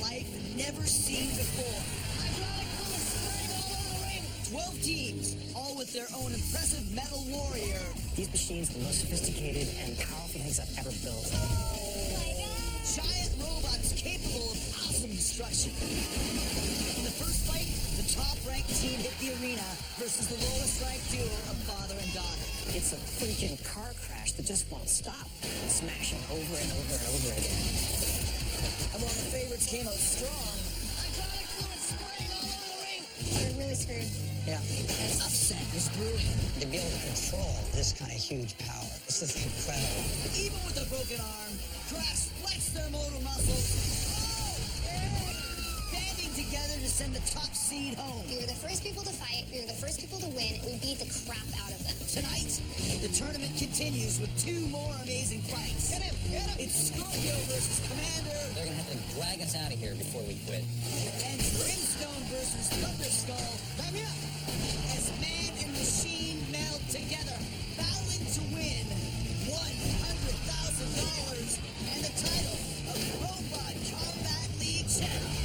life never seen before. 12 teams, all with their own impressive metal warrior. These machines are the most sophisticated and powerful things I've ever built. Oh my God! Giant robots capable of awesome destruction. In the first fight, the top-ranked team hit the arena versus the lowest-ranked duo of father and daughter. It's a freaking car crash that just won't stop, smashing over and over and over again. And while the favorites came out strong, hydraulic fluid spraying all over the ring. We're really screwed. Yeah. And upset was brewing. To be able to control this kind of huge power, this is incredible. Even with a broken arm, Crash flexed their motor muscles. Banding together to send the top seed home. We were the first people to fight. We were the first people to win. We beat the crap out of them. Tonight, the tournament continues with 2 more amazing fights. Get him! Get him! It's Scorpio versus Commander. They're going to have to drag us out of here before we quit. And Brimstone versus Thunderskull. Come here! As man and machine meld together, battling to win $100,000 and the title of Robot Combat League Champion.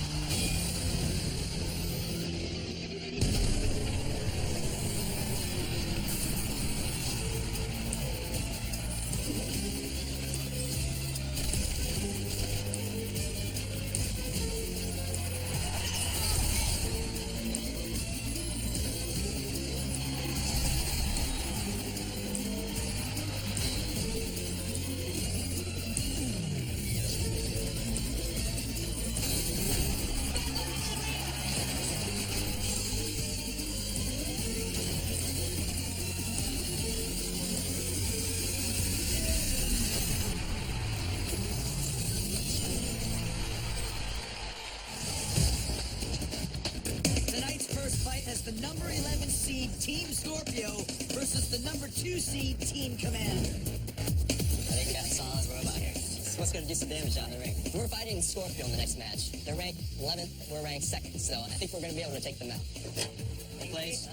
The number 11 seed Team Scorpio versus the number 2 seed Team Commander. I think we got a solid robot here. What's going to do some damage out in the ring? We're fighting Scorpio in the next match. They're ranked 11th, we're ranked 2nd, so I think we're going to be able to take them out. Place.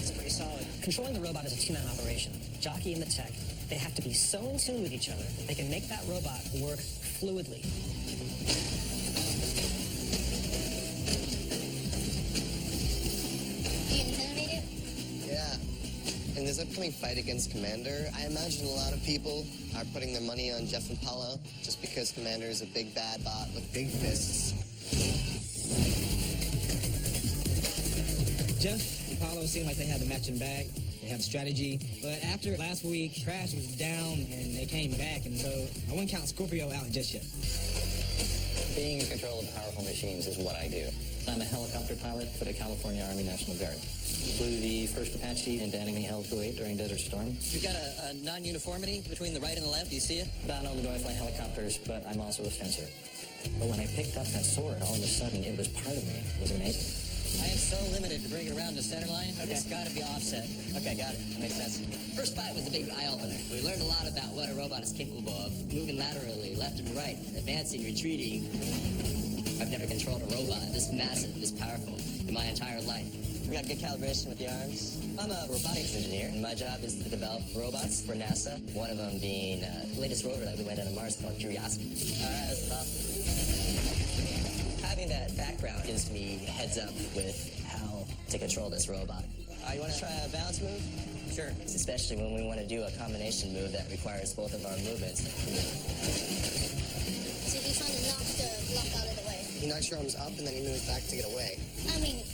It's pretty solid. Controlling the robot is a two-man operation. Jockey and the tech, they have to be so in tune with each other that they can make that robot work fluidly. In this upcoming fight against Commander, I imagine a lot of people are putting their money on Jeff and Paulo just because Commander is a big bad bot with big fists. Jeff and Paulo seemed like they had the matching bag. They have strategy. But after last week, Crash was down and they came back, and so I wouldn't count Scorpio out just yet. Being in control of powerful machines is what I do. I'm a helicopter pilot for the California Army National Guard. Flew the first Apache into enemy L-28 during Desert Storm. You've got a non-uniformity between the right and the left. Do you see it? Not only do I fly helicopters, but I'm also a fencer. But when I picked up that sword, all of a sudden, it was part of me. It was amazing. I am so limited to bring it around the center line. Okay. It's got to be offset. Okay, got it. Makes sense. First fight was a big eye-opener. We learned a lot about what a robot is capable of. Moving laterally, left and right, advancing, retreating. I've never controlled a robot this massive, this powerful in my entire life. We got good calibration with the arms. I'm a robotics engineer, and my job is to develop robots for NASA. One of them being the latest rover that we went into Mars called Curiosity. All right, that's enough. Having that background gives me a heads up with how to control this robot. You want to try a balance move? Sure. Especially when we want to do a combination move that requires both of our movements. So he's trying to knock the block out of the way. He knocks your arms up and then he moves back to get away. I mean,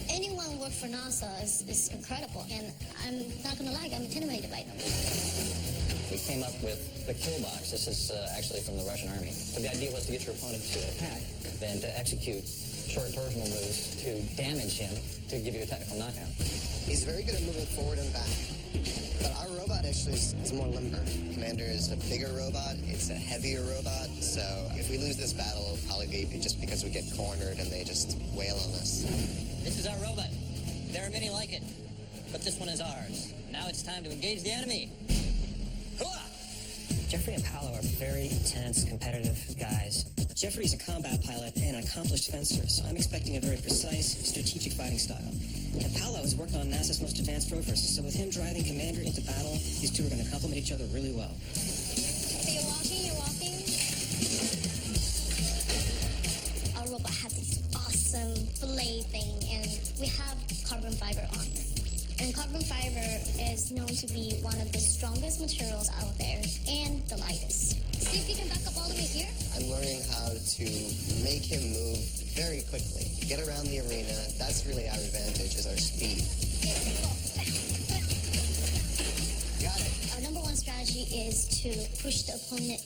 anyone who works for NASA is incredible, and I'm not going to lie, I'm intimidated by them. We came up with the kill box. This is actually from the Russian army. So the idea was to get your opponent to attack, then to execute short torsional moves to damage him to give you a technical knockout. He's very good at moving forward and back. But our robot actually is more limber. Commander is a bigger robot. It's a heavier robot. So if we lose this battle, it'll probably be just because we get cornered and they just wail on us. This is our robot. There are many like it, but this one is ours. Now it's time to engage the enemy. Jeffrey and Paolo are very intense, competitive guys. Jeffrey's a combat pilot and an accomplished fencer, so I'm expecting a very precise, strategic fighting style. And Paolo is working on NASA's most advanced rovers, so with him driving Commander into battle, these two are going to complement each other really well. So you're walking. Our thing, and we have carbon fiber armor. And carbon fiber is known to be one of the strongest materials out there and the lightest. See if you can back up all the way here. I'm learning how to make him move very quickly. Get around the arena. That's really our advantage, is our speed. Got it. Our number one strategy is to push the opponent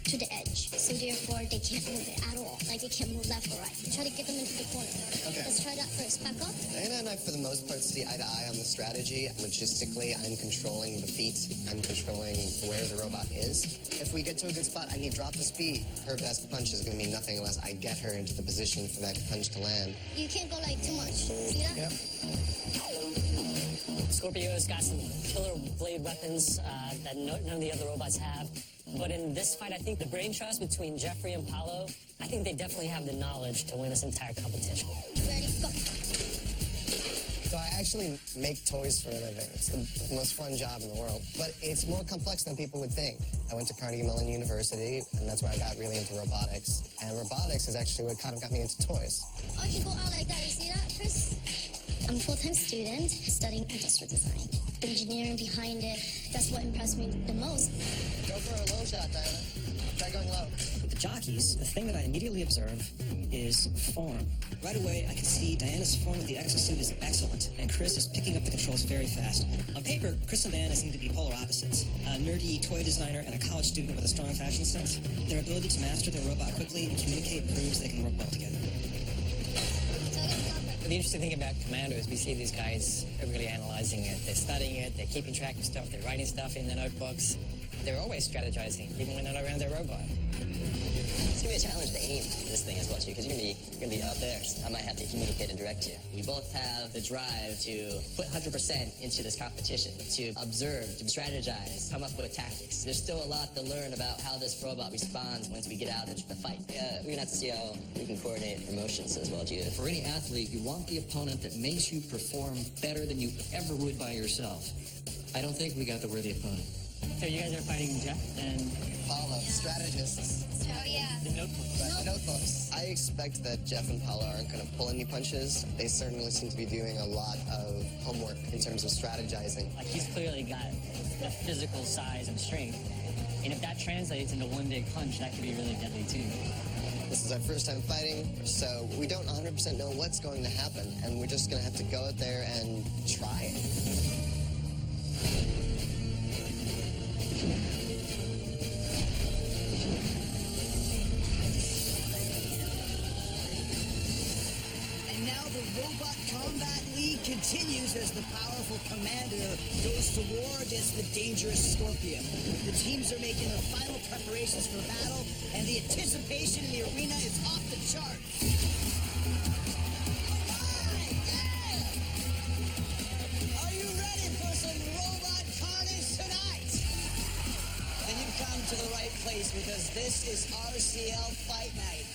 to the edge. So therefore, they can't move it at all. Like, they can't move left or right. Try to get them into the corner. Okay. Let's try that first. Back up. Diana and I, for the most part, see eye to eye on the strategy. Logistically, I'm controlling the feet. I'm controlling where the robot is. If we get to a good spot, I need to drop the speed. Her best punch is going to mean nothing unless I get her into the position for that punch to land. You can't go, like, too much. See that? Yep. Scorpio's got some killer blade weapons that none of the other robots have. But in this fight, I think the brain trust between Jeffrey and Paulo, I think they definitely have the knowledge to win this entire competition. Ready, go. So I actually make toys for a living. It's the most fun job in the world. But it's more complex than people would think. I went to Carnegie Mellon University, and that's where I got really into robotics. And robotics is actually what kind of got me into toys. Oh, you can go out like that. You see that, Chris? I'm a full-time student studying industrial design. The engineering behind it, that's what impressed me the most. Go for a low shot, Diana. Try going low. With the jockeys, the thing that I immediately observe is form. Right away, I can see Diana's form of the exosuit is excellent, and Chris is picking up the controls very fast. On paper, Chris and Diana seem to be polar opposites. A nerdy toy designer and a college student with a strong fashion sense. Their ability to master their robot quickly and communicate proves they can work well together. The interesting thing about Commando is we see these guys are really analyzing it. They're studying it, they're keeping track of stuff, they're writing stuff in their notebooks. They're always strategizing, even when they're not around their robot. It's gonna be a challenge to aim this thing as well, too, because you're gonna be out there. I might have to communicate and direct you. We both have the drive to put 100% into this competition, to observe, to strategize, come up with tactics. There's still a lot to learn about how this robot responds once we get out into the fight. We're gonna have to see how we can coordinate emotions as well, too. For any athlete, you want the opponent that makes you perform better than you ever would by yourself. I don't think we got the worthy opponent. So you guys are fighting Jeff and Paulo, strategists. Oh, yeah. the notebooks. Right, notebooks. I expect that Jeff and Paulo aren't going to pull any punches. They certainly seem to be doing a lot of homework in terms of strategizing. Like, he's clearly got the physical size and strength. And if that translates into one big punch, that could be really deadly, too. This is our first time fighting, so we don't 100% know what's going to happen, and we're just going to have to go out there and try it. And now the Robot Combat League continues as the powerful Commander goes to war against the dangerous Scorpio. The teams are making their final preparations for battle, and the anticipation in the arena is off the charts. Alright, yeah! Are you ready for some robot carnage tonight? Then you've come to the right place, because this is RCL Fight Night.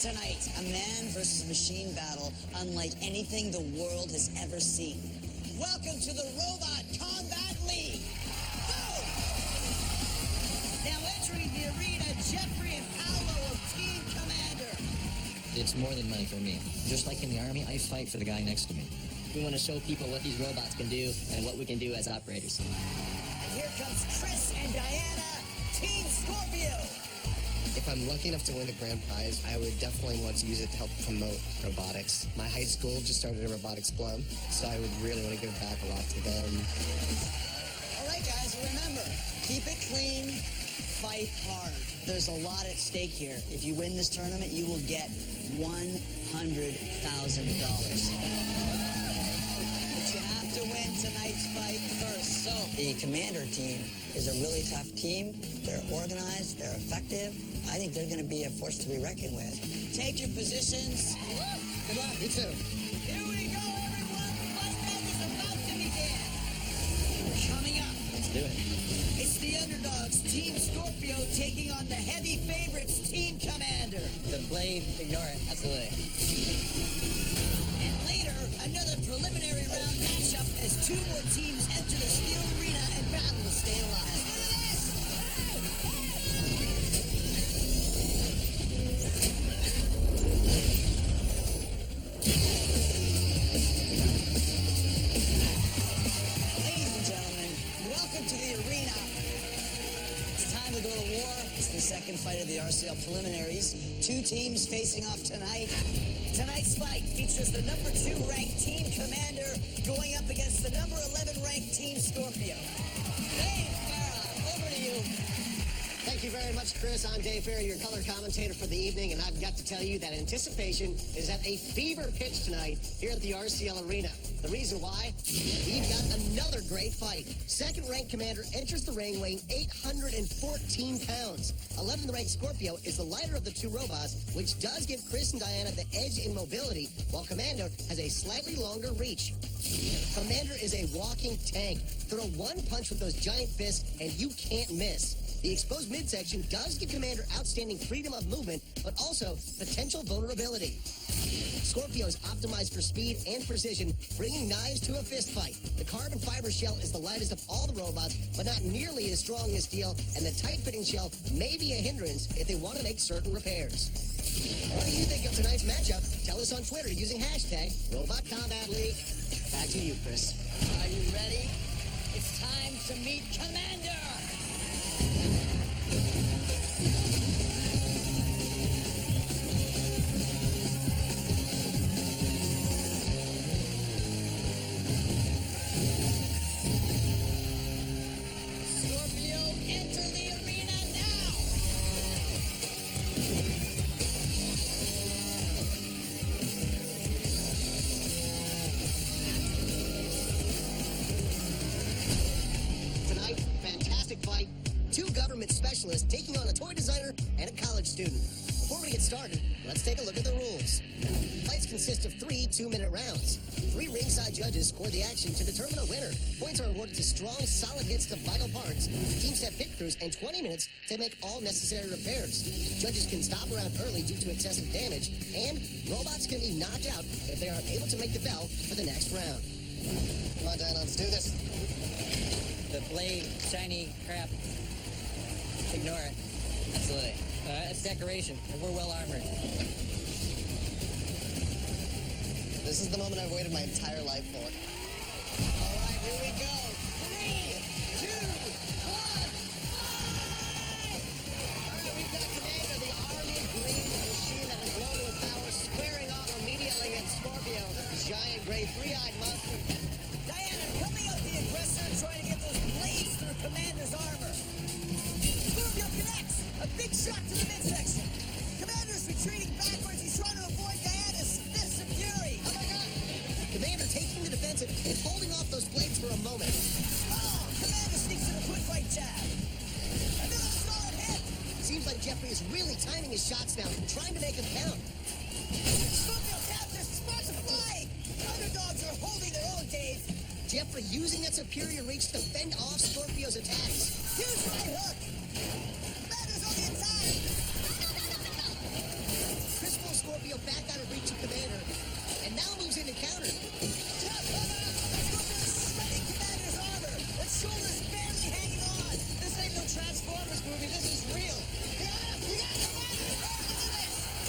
Tonight, a man versus machine battle unlike anything the world has ever seen. Welcome to the Robot Combat League. Go! Now entering the arena, Jeffrey and Paolo of Team Commander. It's more than money for me. Just like in the Army, I fight for the guy next to me. We want to show people what these robots can do and what we can do as operators. And here comes Chris and Diana, Team Scorpio. If I'm lucky enough to win a grand prize, I would definitely want to use it to help promote robotics. My high school just started a robotics club, so I would really want to give back a lot to them. All right, guys, remember, keep it clean, fight hard. There's a lot at stake here. If you win this tournament, you will get $100,000. But you have to win tonight's fight first. So, The Commander team is a really tough team. They're organized, they're effective. I think they're going to be a force to be reckoned with. take your positions. Good luck, you too. Here we go, everyone. Fight night is about to begin. Coming up, Let's do it. it's the underdogs, Team Scorpio, taking on the heavy favorites, Team Commander. The blade, ignore it. Absolutely. And later, another preliminary round matchup as two more teams enter the steel arena and battle to stay alive. fight of the RCL preliminaries. Two teams facing off tonight. Tonight's fight features the number 2 ranked Team Commander going up against the number 11 ranked Team Scorpio. Dave Farah, over to you. Thank you very much, Chris. I'm Dave Farah, your color commentator for the evening, and I've got to tell you that anticipation is at a fever pitch tonight here at the RCL Arena. The reason why? We've got another great fight. Second-ranked Commander enters the ring weighing 814 pounds. 11th ranked Scorpio is the lighter of the two robots, which does give Chris and Diana the edge in mobility, while Commando has a slightly longer reach. Commander is a walking tank. Throw one punch with those giant fists, and you can't miss. The exposed midsection does give Commander outstanding freedom of movement, but also potential vulnerability. Scorpio is optimized for speed and precision, bringing knives to a fist fight. The carbon fiber shell is the lightest of all the robots, but not nearly as strong as steel, and the tight-fitting shell may be a hindrance if they want to make certain repairs. What do you think of tonight's matchup? Tell us on Twitter using hashtag #RobotCombatLeague. Back to you, Chris. Are you ready? It's time to meet Commander! Scorpio, enter the arena now! Tonight, fantastic fight. Two government specialists taking on a toy designer and a college student. Before we get started, let's take a look at the rules. Fights consist of 3 2-minute rounds. 3 ringside judges score the action to determine a winner. Points are awarded to strong, solid hits to vital parts. Teams have pit crews and 20 minutes to make all necessary repairs. Judges can stop around early due to excessive damage, and robots can be knocked out if they are able to make the bell for the next round. Come on, Diana, let's do this. The blade, shiny crap. Ignore it. Absolutely. It's decoration, and we're well armored. This is the moment I've waited my entire life for. All right, here we go. 3, 2, 1, fight! All right, we've got Commander, the army green machine that has grown to a power, squaring off immediately against Scorpio, the giant gray three-eyed monster. Diana coming out the aggressor, trying to get those blades through Commander's armor. Scorpio connects. A big shot to the midsection. Commander's retreating backwards. He's trying to avoid Diana's fists of fury. Oh my God! Commander taking the defensive and holding off those blades for a moment. Oh! Commander sneaks in a quick right jab. Another solid hit. Seems like Jeffrey is really timing his shots now, trying to make them count. Scorpio captures, spots a fly. Underdogs are holding their own, Dave. Jeffrey using that superior reach to fend off Scorpio's attacks. Huge right hook. Commander's on the attack. Chris pulls Scorpio back out of reach of Commander, and now moves in to counter. Jab coming up. Scorpio's shredding Commander's armor. That shoulder's barely hanging on. This ain't no Transformers movie. This is real. You got Commander.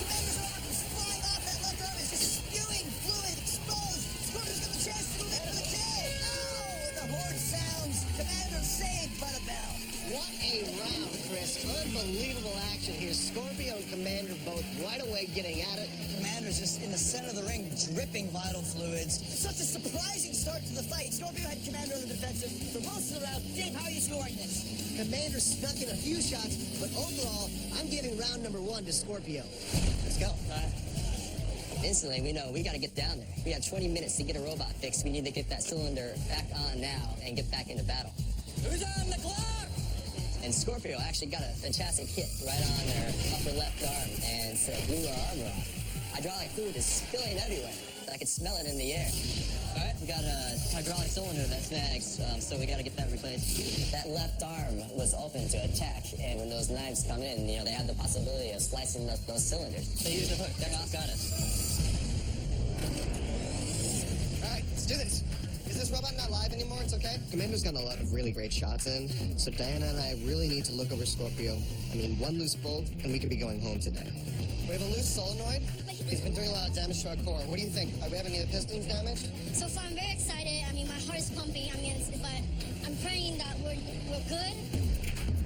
Commander's armor comes flying off. That left arm is just spewing fluid, exposed. Scorpio's got the chance to move into the kill. Oh, the horn sounds. Commander saved by the bell. What a round, Chris. Unbelievable action here. Scorpio and Commander both right away getting at it. Commander's just in the center of the ring, dripping vital fluids. It's such a surprising start to the fight. Scorpio had Commander on the defensive for most of the round. Dave, how are you scoring this? Commander snuck in a few shots, but overall, I'm giving round number 1 to Scorpio. Let's go. Instantly, we know we got to get down there. We got 20 minutes to get a robot fixed. We need to get that cylinder back on now and get back into battle. Who's on the clock? And Scorpio actually got a fantastic hit right on their upper left arm and blew our armor off. Hydraulic fluid is spilling everywhere. I could smell it in the air. All right, we got a hydraulic cylinder that snags, so we got to get that replaced. That left arm was open to attack, and when those knives come in, they have the possibility of slicing up those cylinders. They use the hook. They're off. Got it. All right, let's do this. Is this robot not live anymore? It's okay? Commander's gotten a lot of really great shots in, so Diana and I really need to look over Scorpio. I mean, one loose bolt, and we could be going home today. We have a loose solenoid. He's been doing a lot of damage to our core. What do you think? Are we having any of the pistons damaged? So far, I'm very excited. I mean, my heart is pumping. I mean, but I'm praying that we're good.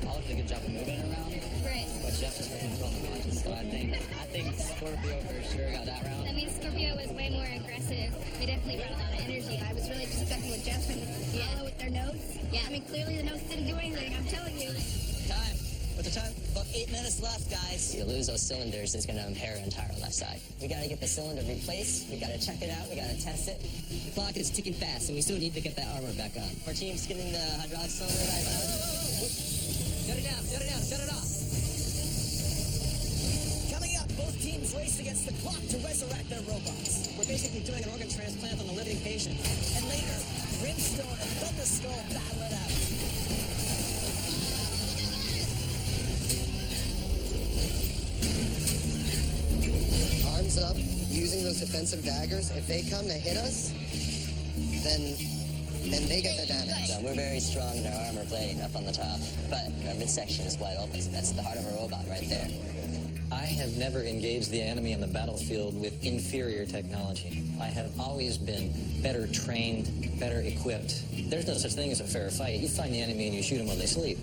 Paul did a good job of moving around. Right. But Jeff is looking for the punches, so I think Scorpio for sure got that round. I mean, Scorpio was way more aggressive. They definitely brought a lot of energy. I was really just stuck with Jeff and with their notes. Yeah. I mean, clearly the notes didn't do anything. I'm telling you. Time. What's the time? About 8 minutes left, guys. If you lose those cylinders, it's going to impair our entire left side. We got to get the cylinder replaced. We got to check it out. We got to test it. The clock is ticking fast, and we still need to get that armor back on. Our team's getting the hydraulic cylinder back on. Shut it down, shut it down, shut it off. Coming up, both teams race against the clock to resurrect their robots. We're basically doing an organ transplant on a living patient. And later, Brimstone and Thunderskull battle it out. Arms up, using those defensive daggers. If they come to hit us, then they get the damage. We're very strong in our armor plating up on the top, but our midsection is wide open, so that's the heart of our robot right there. I have never engaged the enemy on the battlefield with inferior technology. I have always been better trained, better equipped. There's no such thing as a fair fight. You find the enemy and you shoot them while they sleep.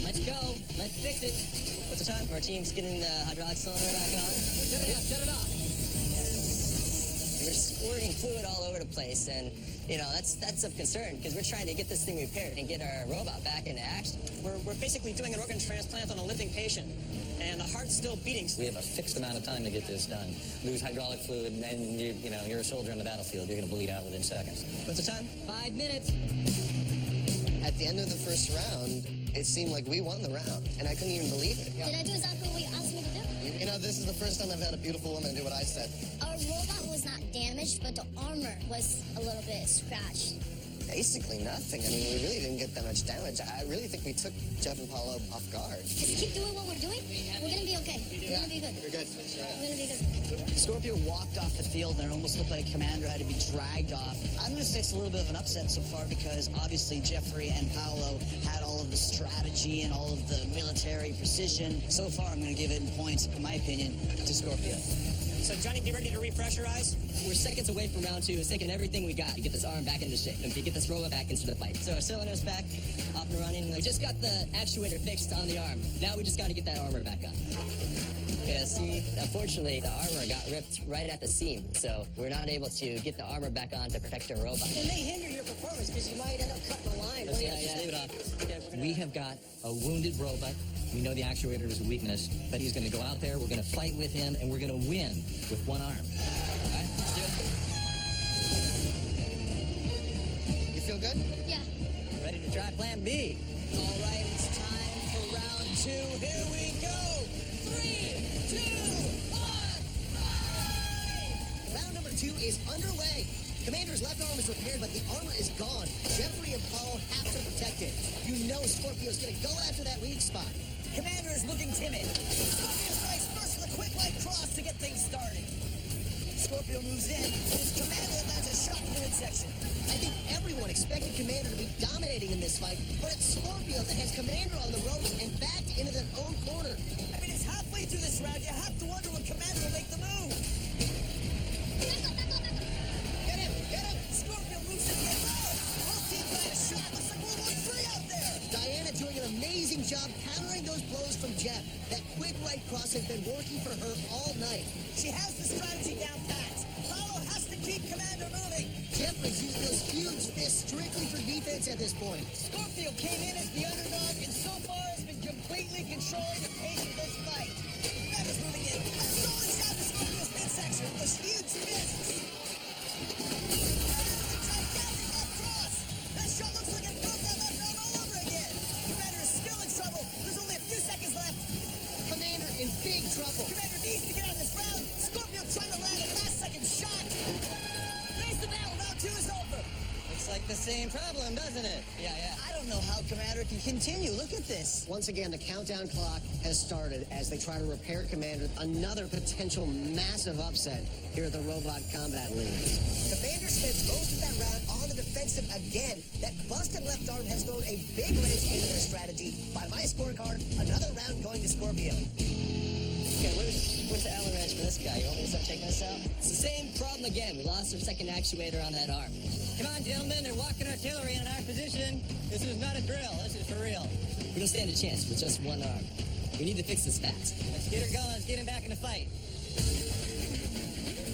Let's go. Let's fix it. What's the time? Our team's getting the hydraulic cylinder back on. Shut it off, shut it off. We're squirting fluid all over the place, and that's of concern because we're trying to get this thing repaired and get our robot back into action. We're basically doing an organ transplant on a living patient, and the heart's still beating. We have a fixed amount of time to get this done. Lose hydraulic fluid, and then you're a soldier on the battlefield. You're going to bleed out within seconds. What's the time? 5 minutes. At the end of the first round, it seemed like we won the round, and I couldn't even believe it. Did I do exactly what you asked me to do? This is the first time I've had a beautiful woman do what I said. Our robot was not damaged, but the armor was a little bit scratched. Basically nothing. I mean, we really didn't get that much damage. I really think we took Jeff and Paulo off guard. Just keep doing what we're doing. We're going to be okay. We're going to be good. We're good. We're going to be good. Scorpio walked off the field, and it almost looked like Commander had to be dragged off. I'm going to say it's a little bit of an upset so far because obviously Jeffrey and Paolo had all of the strategy and all of the military precision. So far, I'm going to give it in points, in my opinion, to Scorpio. So, Johnny, be ready to repressurize? We're seconds away from round 2. It's taking everything we got to get this arm back into shape and to get this robot back into the fight. So our cylinder's back, up and running. We just got the actuator fixed on the arm. Now we just got to get that armor back on. Yeah, see, unfortunately, the armor got ripped right at the seam, so we're not able to get the armor back on to protect our robot. It may hinder your performance because you might end up cutting the line. Yeah, leave it off. We have got a wounded robot. We know the actuator is a weakness, but he's going to go out there, we're going to fight with him, and we're going to win with one arm. All right, let's do it. You feel good? Yeah. Ready to try plan B. All right, it's time for round 2. Here we go. 3, 2, 1, fight! Round number 2 is underway. Commander's left arm is repaired, but the armor is gone. Jeffrey and Paul have to protect it. You know Scorpio's going to go after that weak spot. Commander is looking timid. Scorpio strikes first with a quick light cross to get things started. Scorpio moves in. His Commander lands a shot in the midsection. I think everyone expected Commander to be dominating in this fight, but it's Scorpio that has Commander on the ropes and backed into their own corner. I mean, it's halfway through this round. You have to wonder when Commander will make the move. Get him! Get him! Scorpio moves in the both teams got a shot. Looks like World War III out there. Diana doing an amazing job countering those blows from Jeff. That quick right cross has been working for her all night. She has the strategy down pat. Paolo has to keep Commander moving. Jeffrey's using those huge fists strictly for defense at this point. Scorpio came in as the underdog and so far has been completely controlling the pace of this fight. Commander's moving in. A solid shot to Scorpio's midsection with those huge fists. That shot looks like it broke that left arm all over again. Commander is still in trouble. There's only a few seconds left. Commander in big trouble. Commander needs to get out of this round. Scorpio trying to land a last-second shot. There's the battle. Round 2 is over. Looks like the same problem, doesn't it? Yeah. I don't know how Commander can continue. Look at this. Once again, the countdown clock has started as they try to repair Commander. Another potential massive upset here at the Robot Combat League. Commander spends most of that round on the defensive again. That busted left arm has thrown a big wrench into their strategy. By my scorecard, another round going to Scorpio. Okay, where's the Allen wrench for this guy? You want me to start taking this out? It's the same problem again. We lost our second actuator on that arm. Come on, gentlemen, they're walking artillery in our position. This is not a drill. This is for real. We don't stand a chance with just one arm. We need to fix this fast. Let's get her going. Let's get him back in the fight.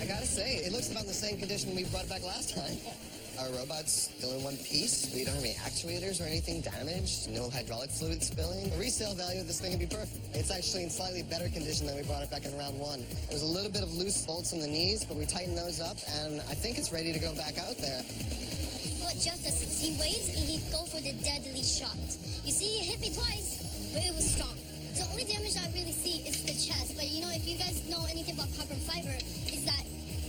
I gotta say, it looks about the same condition we brought back last time. Our robot's still in one piece. We don't have any actuators or anything damaged. No hydraulic fluid spilling. The resale value of this thing would be perfect. It's actually in slightly better condition than we brought it back in round one. There's a little bit of loose bolts in the knees, but we tightened those up, and I think it's ready to go back out there. What Jeff does is he waits and he go for the deadly shot. You see, he hit me twice, but it was strong. So the only damage I really see is the chest. But you know, if you guys know anything about carbon fiber, is that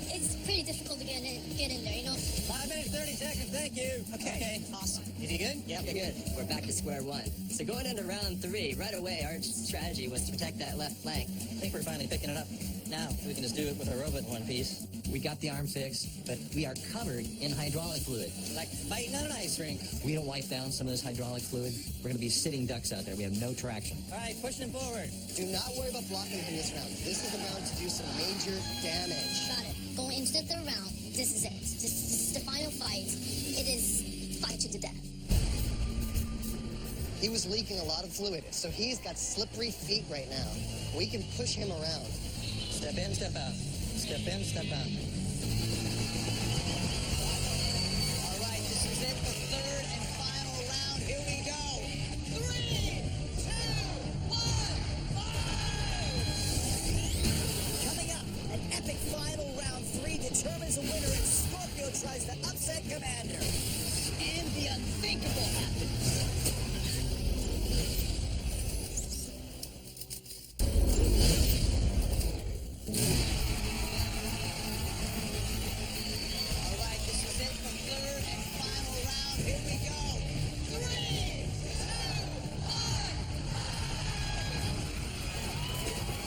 it's pretty difficult to get in there, you know? 5 minutes, 30 seconds, thank you. Okay, awesome. Is he good? Yep, you're good. We're back to square one. So going into round 3, right away, our strategy was to protect that left flank. I think we're finally picking it up. Now, we can just do it with our robot in one piece. We got the arm fixed, but we are covered in hydraulic fluid. Like fighting on an ice rink. We don't wipe down some of this hydraulic fluid, we're going to be sitting ducks out there. We have no traction. All right, pushing him forward. Do not worry about blocking him this round. This is the round to do some major damage. Got it. Going into the third round, this is it. This is the final fight. It is fight to the death. He was leaking a lot of fluid, so he's got slippery feet right now. We can push him around. Step in, step out. Step in, step out. All right, this is it, the third and final round. Here we go. 3, 2, 1, fight! Coming up, an epic final round 3 determines a winner, and Scorpio tries to upset Commander. And the unthinkable happens. All right, this is it, the third and final round. Here we go. 3, 2, 1.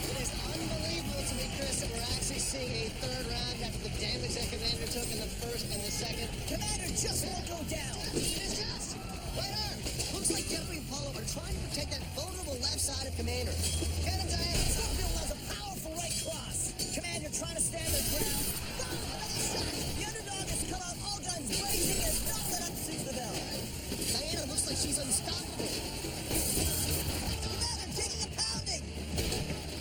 It is unbelievable to me, Chris, that we're actually seeing a third round after the damage that Commander took in the first and the second. Commander just won't go down. His chest! Right arm! Looks like Jeffrey and Paulo are trying to protect that vulnerable left side of Commander. Ken and Diana, Scorpio has a powerful right cross. Commander trying to stand their ground. Boom! Another shot. The underdog has come out all guns blazing and has not let up since the bell. Diana looks like she's unstoppable. Commander taking a pounding.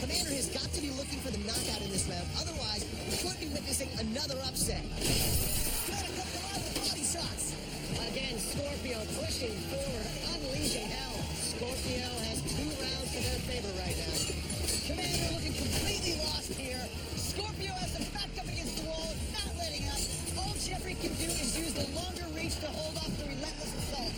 Commander has got to be looking for the knockout in this round. Otherwise, we could be witnessing another upset. Commander comes alive with body shots. Again, Scorpio pushing forward, unleashing hell. Scorpio has 2 rounds to their favor right now. Commander looking completely lost here. Scorpio has them back up against the wall, not letting up. All Jeffrey can do is use the longer reach to hold off the relentless assault.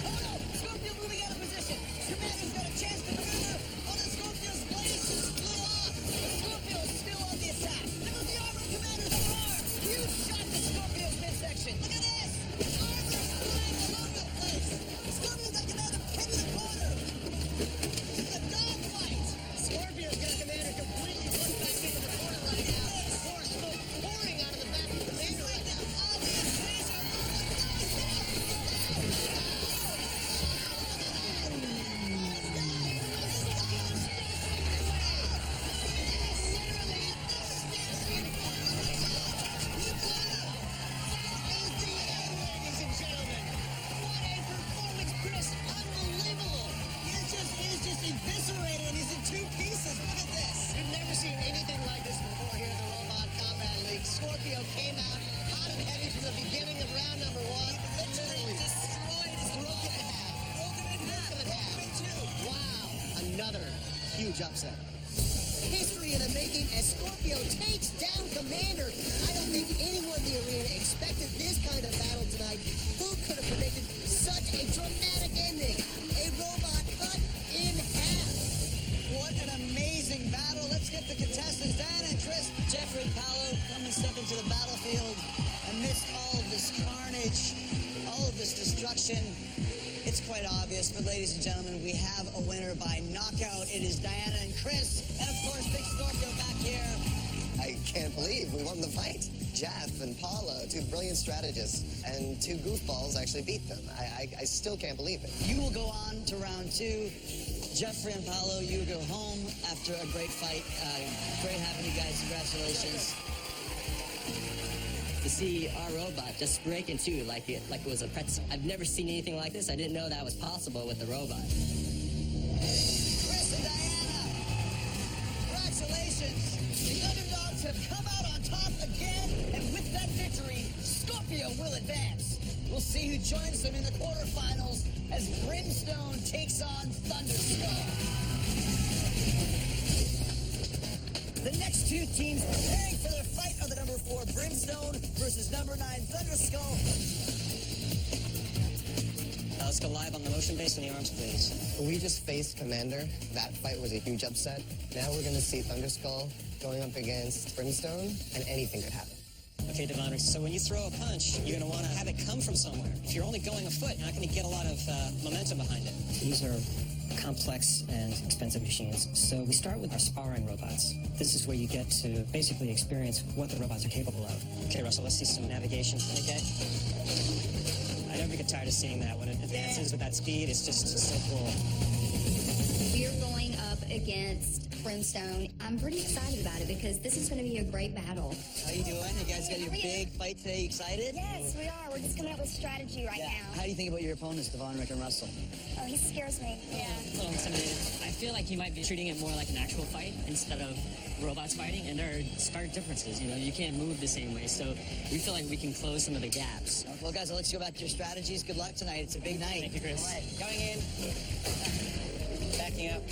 Oh no! Scorpio moving out of position. Commander's got a chance to maneuver. Oh, the Scorpio's blade flew off. But Scorpio is still on the attack. There was the arm of Commander's arm. Huge shot to Scorpio's midsection. Look at this! Armor flying all over the place. Scorpio's got Commander pinned in the corner. This is a dogfight. Scorpio's got Commander completely pushed back into the corner right now. More smoke pouring out of the back of Commander right now. Ladies and gentlemen, what a performance, Chris. Unbelievable. He is just eviscerated and he's in 2 pieces. Look at this. We've never seen anything like this before here in the Robot Combat League. Scorpio came out hot and heavy from the beginning of round number 1. Literally destroyed his Broke him in half. Broke him in half. Broke him in half. Broke him in 2. Wow. Another huge upset. History in the making as Scorpio takes down Commander. I don't think anyone in the arena expected this kind of battle tonight. Who could have predicted such a dramatic ending? A robot cut in half. What an amazing battle. Let's get the contestants, Dan and Chris. Jeffrey and Paolo come and step into the battlefield amidst all of this carnage, all of this destruction. It's quite obvious, but ladies and gentlemen, we have a winner by knockout. It is Diana and Chris, and of course, Big Scorpio back here. I can't believe we won the fight. Jeff and Paulo, 2 brilliant strategists, and 2 goofballs actually beat them. I still can't believe it. You will go on to round 2. Jeffrey and Paolo, you go home after a great fight. Great having you guys. Congratulations. to see our robot just break in two like it was a pretzel. I've never seen anything like this. I didn't know that was possible with the robot. Chris and Diana, congratulations. The underdogs have come out on top again, and with that victory, Scorpio will advance. We'll see who joins them in the quarterfinals as Brimstone takes on Thunderskull. The next two teams preparing for their fight are the number 4 Brimstone versus number 9 Thunderskull. Let's go live on the motion base and the arms, please. We just faced Commander. That fight was a huge upset. Now we're going to see Thunderskull going up against Brimstone, and anything could happen. Okay, Devon, so when you throw a punch, you're going to want to have it come from somewhere. If you're only going a foot, you're not going to get a lot of momentum behind it. These are complex and expensive machines. So we start with our sparring robots. This is where you get to basically experience what the robots are capable of. Okay, Russell, let's see some navigation, okay? I never get tired of seeing that. When it advances with that speed, it's just so cool. We're going up against Brimstone. I'm pretty excited about it because this is going to be a great battle. How you doing? You guys got your big fight today. You excited? Yes, we are. We're just coming up with strategy right now. How do you think about your opponents, Devon, Rick, and Russell? Oh, he scares me. Yeah, a little intimidated. I feel like you might be treating it more like an actual fight instead of robots fighting, and there are stark differences. You know, you can't move the same way, so we feel like we can close some of the gaps. Well, guys, I'll let you go back to your strategies. Good luck tonight. It's a big night. Thank you, Chris. All right. Going in. Backing up.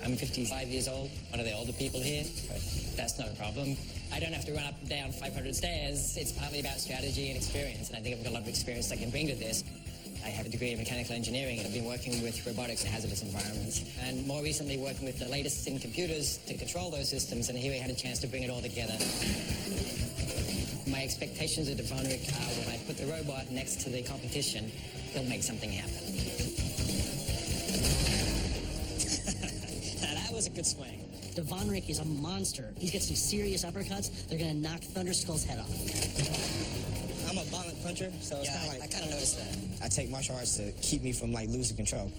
I'm 55 years old, one of the older people here, but that's not a problem. I don't have to run up and down 500 stairs. It's partly about strategy and experience, and I think I've got a lot of experience I can bring to this. I have a degree in mechanical engineering, and I've been working with robotics in hazardous environments, and more recently working with the latest in computers to control those systems, and here we had a chance to bring it all together. My expectations of Devonrick are when I put the robot next to the competition, he'll make something happen. That was a good swing. Devonrick is a monster. He's got some serious uppercuts. They're going to knock Thunderskull's head off. I'm a violent puncher, so it's kind of like... I kind of noticed that. I take martial arts to keep me from, losing control.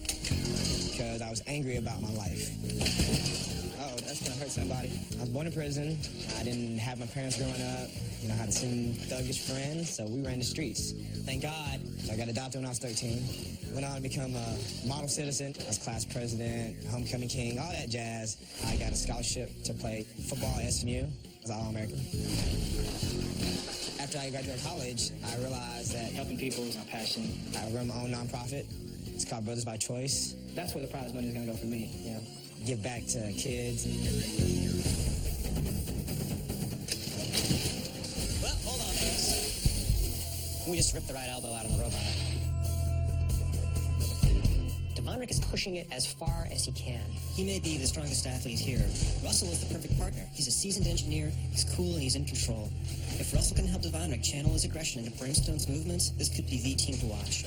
Because I was angry about my life. Oh, that's going to hurt somebody. I was born in prison. I didn't have my parents growing up. I had some thuggish friends, so we ran the streets. Thank God. So I got adopted when I was 13. Went on to become a model citizen. I was class president, homecoming king, all that jazz. I got a scholarship to play football at SMU. I was All-American. After I graduated college, I realized that helping people is my passion. I run my own nonprofit. It's called Brothers by Choice. That's where the prize money is going to go for me, give back to kids. Well, hold on, folks. We just ripped the right elbow out of the robot. Devonrick is pushing it as far as he can. He may be the strongest athlete here. Russell is the perfect partner. He's a seasoned engineer, he's cool, and he's in control. If Russell can help Devonrick channel his aggression into Brimstone's movements, this could be the team to watch.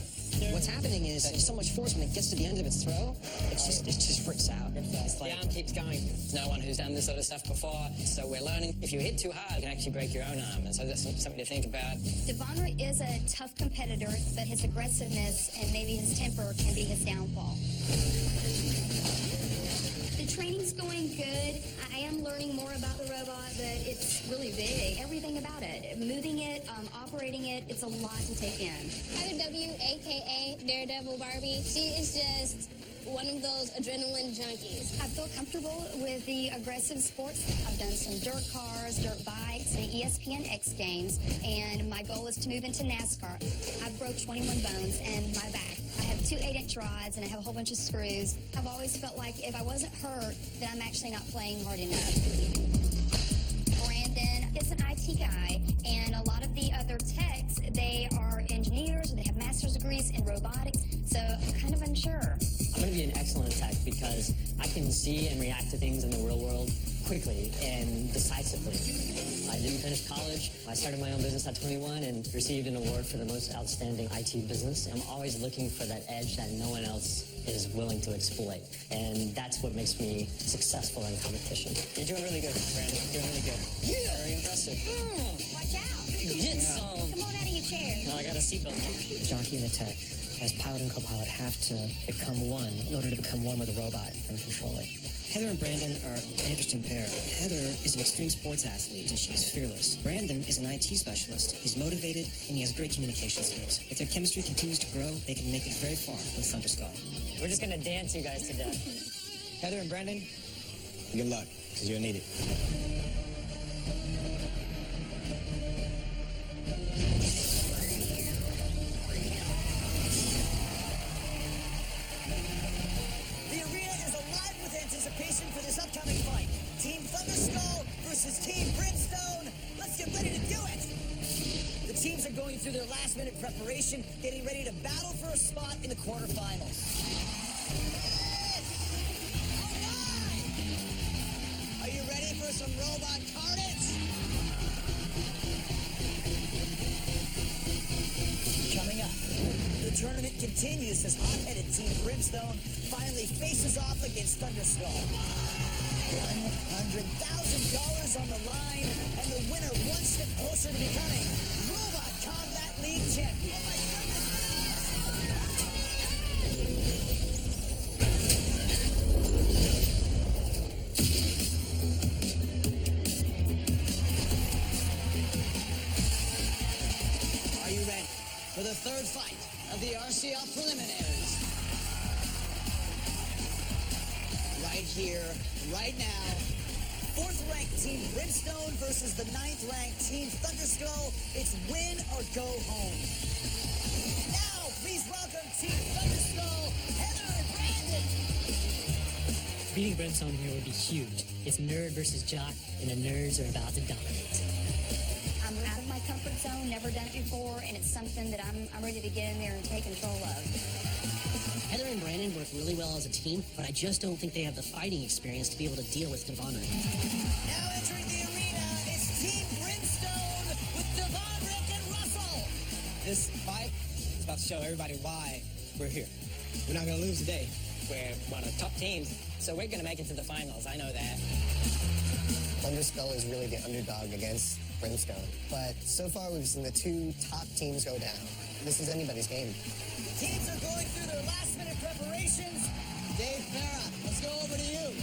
What's happening is there's so much force when it gets to the end of its throw, it just freaks out. It's like, the arm keeps going. There's no one who's done this sort of stuff before, so we're learning. If you hit too hard, you can actually break your own arm, and so that's something to think about. Devonrick is a tough competitor, but his aggressiveness and maybe his temper can be his downfall. The training's going good. I am learning more about the robot, but it's really big. Everything about it. Moving it, operating it, it's a lot to take in. W, a.k.a. Daredevil Barbie. She is just one of those adrenaline junkies. I feel comfortable with the aggressive sports. I've done some dirt cars, dirt bikes, and ESPN X Games, and my goal is to move into NASCAR. I broke 21 bones in my back. I have 2 8-inch rods, and I have a whole bunch of screws. I've always felt like if I wasn't hurt, then I'm actually not playing hard enough. Brandon is an IT guy, and a lot of the other techs, they are engineers, or they have master's degrees in robotics, so I'm kind of unsure. I'm going to be an excellent tech because I can see and react to things in the real world quickly and decisively. I didn't finish college. I started my own business at 21 and received an award for the most outstanding IT business. I'm always looking for that edge that no one else is willing to exploit. And that's what makes me successful in competition. You're doing really good, Brandon. You're doing really good. Yeah. Very impressive. Watch out. Get some. Come on out of your chair. No, I got a seatbelt. Jockey and a tech. as pilot and co-pilot have to become one in order to become one with a robot and control it. Heather and Brandon are an interesting pair. Heather is an extreme sports athlete, and she's fearless. Brandon is an IT specialist. He's motivated, and he has great communication skills. If their chemistry continues to grow, they can make it very far with Thunderskull. We're just gonna dance you guys to death. Heather and Brandon, good luck, because you'll need it. Anticipation for this upcoming fight. Team Thunderskull versus Team Brimstone. Let's get ready to do it. The teams are going through their last-minute preparation, getting ready to battle for a spot in the quarterfinals. Are you ready for some robot carnage? Coming up, the tournament continues as hot-headed Team Brimstone finally faces off against Thunderskull. $100,000 on the line, and the winner one step closer to becoming Robot Combat League champion. Are you ready for the third fight of the RCL preliminaries? Right here, right now, 4th-ranked Team Brimstone versus the 9th-ranked Team Thunderskull. It's win or go home. Now, please welcome Team Thunderskull, Heather and Brandon. Beating Brimstone here would be huge. It's nerd versus jock, and the nerds are about to dominate. I'm out of my comfort zone, never done it before, and it's something that I'm ready to get in there and take control of. Heather and Brandon work really well as a team, but I just don't think they have the fighting experience to be able to deal with Devon. Now entering the arena, it's Team Brimstone with Devon, Rick, and Russell. This fight is about to show everybody why we're here. We're not going to lose today. We're one of the top teams, so we're gonna make it to the finals. I know that. Thunderskull is really the underdog against Brimstone. But so far, we've seen the two top teams go down. This is anybody's game. Teams are going through their last-minute preparations. Dave Farah, let's go over to you.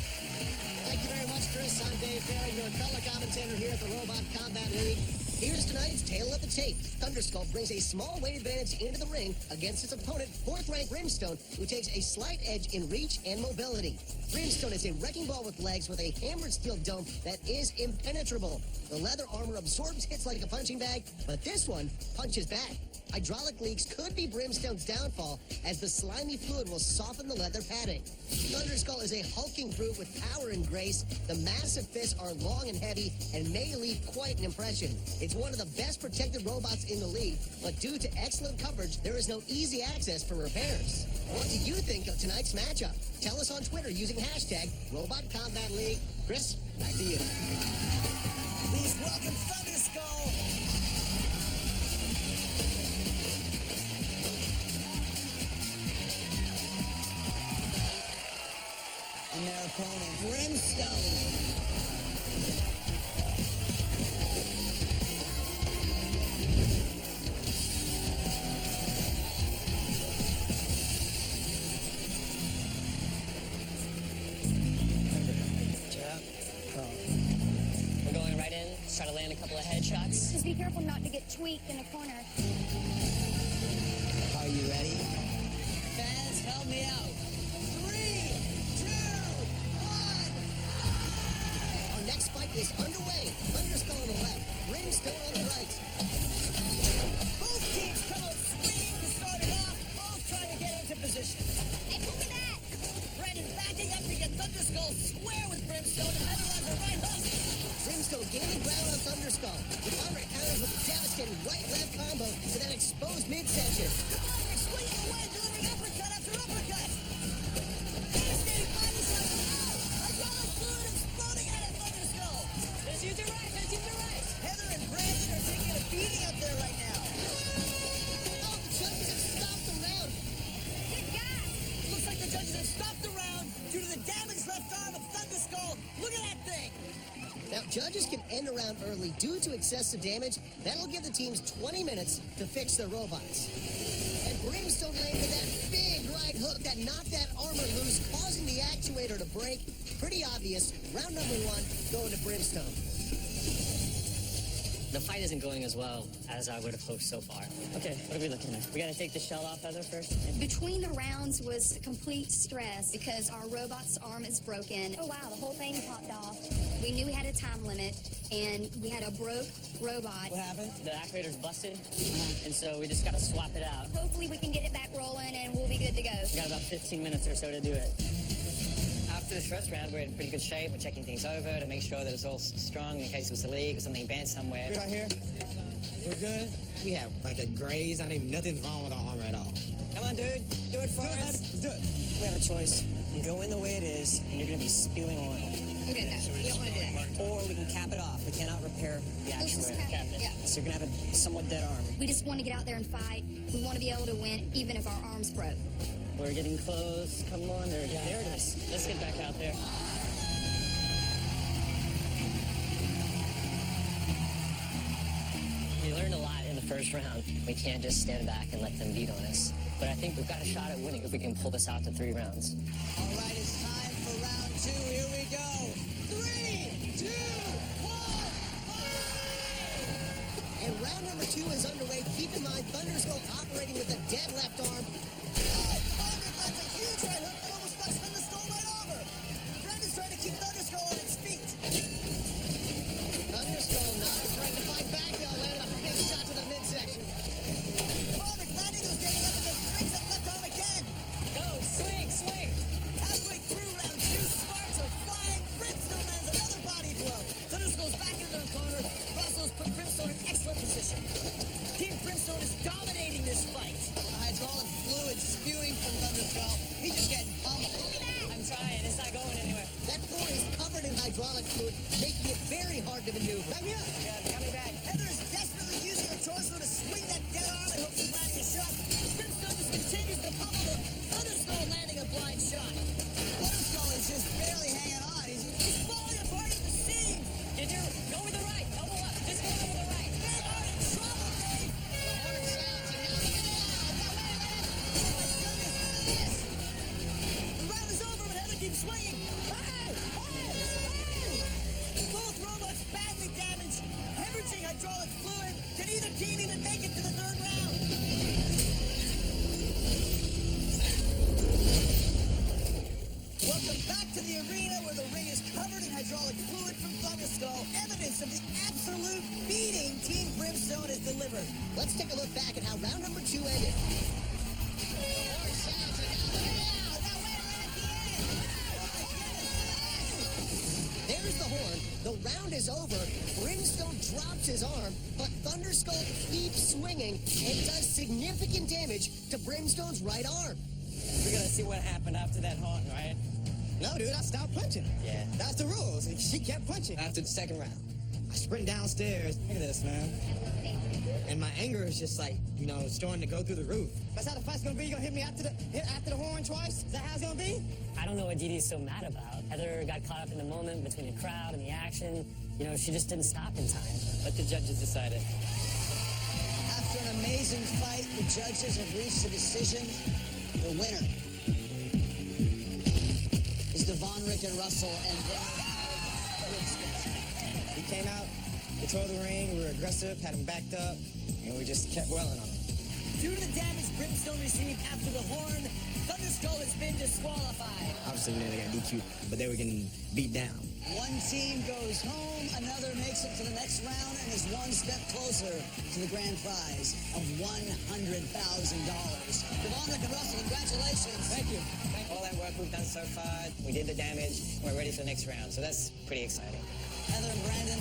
Thank you very much, Chris. I'm Dave Farah, your color commentator here at the Robot Combat League. Here's tonight's Tale of the Tape. Thunderskull brings a small weight advantage into the ring against its opponent, 4th-ranked Brimstone, who takes a slight edge in reach and mobility. Brimstone is a wrecking ball with legs with a hammered steel dome that is impenetrable. The leather armor absorbs hits like a punching bag, but this one punches back. Hydraulic leaks could be Brimstone's downfall, as the slimy fluid will soften the leather padding. Thunderskull is a hulking brute with power and grace. The massive fists are long and heavy and may leave quite an impression. It's one of the best protected robots in the league, but due to excellent coverage, there is no easy access for repairs. What do you think of tonight's matchup? Tell us on Twitter using hashtag RobotCombatLeague. Chris, back to you. Please welcome Thunderskull. And their opponent, Brimstone. We're going right in, try to land a couple of headshots. Just be careful not to get tweaked in a corner. Are you ready? Fans, help me out. 3, 2, 1. Our next fight is underway. Thunderskull on the left, Brimstone on the right. Both teams come out swinging to start it off, both trying to get into position. Hey, look at that! Brandon backing up to get Thunderskull square with Brimstone and Heather on the right hook. Brimstone gaining ground on Thunderskull. The armor counters with a devastating right-left combo to that exposed midsection. They're swinging away, delivering uppercut after uppercut. Devastating body shot. Hydraulic fluid exploding out of Thunderskull. There's you to right, there's you to right. Heather and Brandon are taking a beating up there right now. Oh, the judges have stopped the round. Good God! Looks like the judges have stopped the round due to the damaged left arm of Thunderskull. Look at that thing. Now, judges can end a round early due to excessive damage. That'll give the teams 20 minutes to fix their robots. And Brimstone landed that big right hook that knocked that armor loose, causing the actuator to break. Pretty obvious. Round number 1, going to Brimstone. The fight isn't going as well as I would have hoped so far. Okay, what are we looking at? We gotta take the shell off Heather first? Between the rounds was complete stress because our robot's arm is broken. Oh wow, the whole thing popped off. We knew we had a time limit and we had a broke robot. What happened? The actuator's busted, and so we just gotta swap it out. Hopefully we can get it back rolling and we'll be good to go. We got about 15 minutes or so to do it. After this first round, we're in pretty good shape. We're checking things over to make sure that it's all strong in case it was a leak or something bent somewhere. Right here, we're good. We have like a graze. I mean, nothing's wrong with our armor at all. Come on, dude. Do it for us. Let's do it. We have a choice. You go in the way it is, and you're going to be spewing oil. Okay, no, we don't want to do that. Or we can cap it off. We cannot repair the Let's just actuator. cap it, yeah. So you're going to have a somewhat dead arm. We just want to get out there and fight. We want to be able to win even if our arms broke. We're getting close. Come on, there it is. Let's get back out there. We learned a lot in the first round. We can't just stand back and let them beat on us. But I think we've got a shot at winning if we can pull this out to 3 rounds. All right, it's time for round 2. Here we go. 3, 2, 1, fight! And round number 2 is underway. Keep in mind, Thunderskull operating with a dead left arm. That's a huge right hook that almost knocks Thunderskull right over. Brandon's trying to keep Thunderskull on its feet. Thunderskull not trying to fight back, though. Landed a big shot to the midsection. Roderick landing was getting up and then brings up left arm again. Go, swing, swing! Halfway through round 2, sparks are flying. Brimstone lands another body blow. Thunderskull's back in the corner. Russell's put Brimstone in excellent position. Team Brimstone is dominating this fight. Hydraulic fluid spewing from Thunderskull. He's just getting pummeled. I'm trying. It's not going anywhere. That floor is covered in hydraulic fluid, making it very hard to maneuver. Come here. Yeah, coming back. Heather is desperately using her torso to swing that dead arm and hopes of landing a shot. Brimstone just continues to pummel the Thunderskull landing a blind shot. Thunderskull is just barely hanging on. He's falling apart at the seams. Did you go with the right? Double up. Just go with the right. They are in trouble, Dave. The horn sounds and now look at that. The round is over, but Heather keeps swinging. Both robots badly damaged, hemorrhaging hydraulic fluid. Can either team even make it to the 3rd round? Welcome back to the arena where the ring is covered in hydraulic fluid from Thunderskull. Evidence of the absolute beating Team Brimstone has delivered. Let's take a look back at how round number 2 ended. Horn sounds and now look at that. There's the horn. The round is over. Brimstone drops his arm, but Thunderskull keeps swinging and does significant damage to Brimstone's right arm. We're going to see what happened after that horn, right? No, dude, I stopped punching. Yeah. That's the rules. She kept punching. After the 2nd round, I sprint downstairs. Look at this, man. And my anger is just like, starting to go through the roof. That's how the fight's gonna be? You gonna hit me after the horn twice? Is that how it's gonna be? I don't know what Dee Dee's so mad about. Heather got caught up in the moment between the crowd and the action. She just didn't stop in time. But the judges decided. After an amazing fight, the judges have reached a decision. The winner is Devon, Rick, and Russell, and We came out, controlled the ring, we were aggressive, had him backed up, and we just kept welling on him. due to the damage Brimstone received after the horn, Thunderskull has been disqualified. Obviously, they got DQ, but they were getting beat down. One team goes home, another makes it to the next round and is one step closer to the grand prize of $100,000. Devon, Rick, and Russell, congratulations. Thank you. All that work we've done so far, we did the damage, and we're ready for the next round, so that's pretty exciting. Heather and Brandon,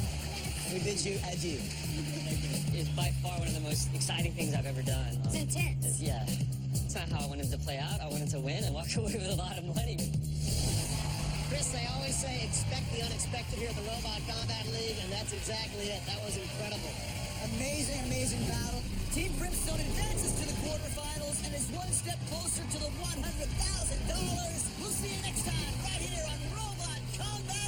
we bid you adieu. It's by far one of the most exciting things I've ever done. It's intense. Yeah. It's not how I wanted to play out. I wanted to win and walk away with a lot of money. Chris, they always say expect the unexpected here at the Robot Combat League, and that's exactly it. That was incredible. Amazing, amazing battle. Team Brimstone advances to the quarterfinals and is one step closer to the $100,000. We'll see you next time right here on Robot Combat